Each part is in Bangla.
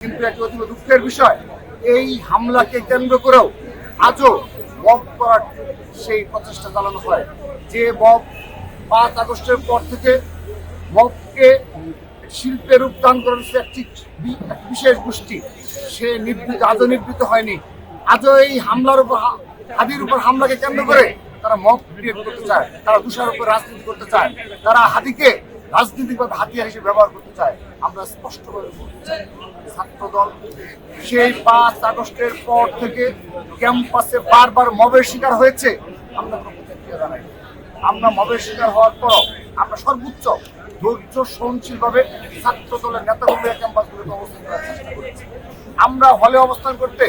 কিন্তু একটি অতীব দুঃখের বিষয়, এই হামলাকে কেন্দ্র করেও আজও মব করার সেই প্রচেষ্টা চালানো হয়। যে মব 5 আগস্টের পর থেকে মবকে শিল্পে রূপদান করেছে একটি বিশেষ গোষ্ঠী, সে আজও নিবৃত হয়নি। আজও এই হামলার উপর, হাদির উপর হামলাকে কেন্দ্র করে তারা মব ক্রিয়েট করতে চায়, তারা তুষার উপর রাজনীতি করতে চায়, তারা হাদিকে রাজনৈতিকভাবে হাতিয়ার হিসেবে ব্যবহার করতে চায়। আমরা স্পষ্টভাবে বলতে চাই, ছাত্রদল সেই 5 আগস্টের পর থেকে ক্যাম্পাসে বারবার মবের শিকার হয়েছে। আমরা কোনো প্রতিক্রিয়া জানাই। আমরা মবের শিকার হওয়ার পর আমরা সর্বোচ্চ ধৈর্য সহনশীলভাবে ছাত্র দলের নেতাকর্মীরা ক্যাম্পাসগুলোতে অবস্থান করার চেষ্টা করেছি। আমরা হলে অবস্থান করতে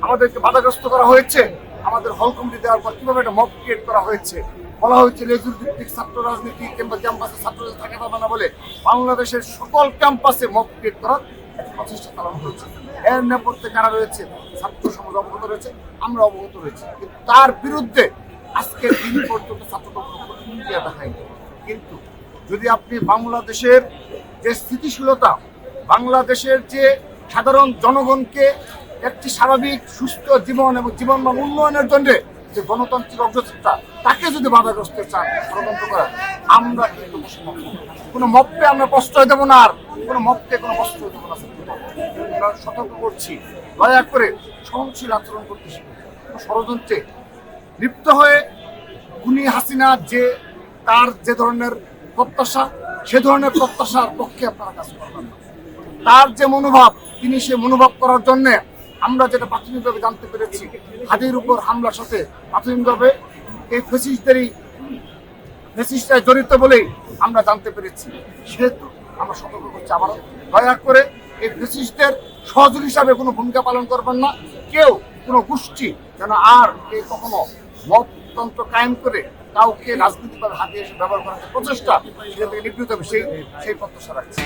আমাদেরকে বাধাগ্রস্ত করা হয়েছে। আমাদের হল কমিটি দেওয়ার পর কিভাবে একটা মব ক্রিয়েট করা হয়েছে, বলা হয়েছে লেজুর ভিত্তিক ছাত্র রাজনীতি কিংবা ক্যাম্পাসে ছাত্রদের থাকা পাবে না বলে বাংলাদেশের সকল ক্যাম্পাসে মব ক্রিয়েট করার একটা প্রচেষ্টা চালানো হয়েছে। এর নেপথ্যে কারা রয়েছে? ছাত্র সমাজ অবগত রয়েছে, আমরা অবগত রয়েছি, কিন্তু তার বিরুদ্ধে আজকের দিন পর্যন্ত ছাত্রদল প্রতিক্রিয়া দেখায়নি। কিন্তু যদি আপনি বাংলাদেশের যে স্থিতিশীলতা, বাংলাদেশের যে সাধারণ জনগণকে একটি স্বাভাবিক সুস্থ জীবন এবং জীবনমান উন্নয়নের জন্য যে গণতান্ত্রিক অগ্রযাত্রা, তাকে যদি বাধাগ্রস্ত চান ষড়যন্ত্র করেন, আমরা কিন্তু কোনো মবকে আমরা প্রশ্রয় দেবো না, আর কোনো মবকে কোনো প্রশ্রয় দেবো না। আমরা সতর্ক করছি, দয়া করে সহনশীল আচরণ করতে শিখুন। ষড়যন্ত্রে লিপ্ত হয়ে খুনি হাসিনা যে তার যে ধরনের প্রত্যাশা, সে ধরনের প্রত্যাশার পক্ষে আপনারা কাজ করবেন না। তার যে মনোভাব, তিনি সে মনোভাব করার জন্য আমরা যেটা প্রাথমিকভাবে জানতে পেরেছি, হাদির উপর হামলার সাথে প্রাথমিকভাবে এই ফেসিস্টরা জড়িত বলেই আমরা জানতে পেরেছি। সেহেতু আমরা সতর্ক করছি, আবার দয়া করে এই ফেসিস্টদের সহযোগী হিসাবে কোনো ভূমিকা পালন করবেন না। কেউ কোনো গোষ্ঠী যেন আর এই কখনো মবতন্ত্র কায়েম করে কাউকে রাজনৈতিকভাবে হাতে এসে ব্যবহার করার প্রচেষ্টা সেটা থেকে নিবৃত হবে, সেই প্রত্যাশা রাখছি।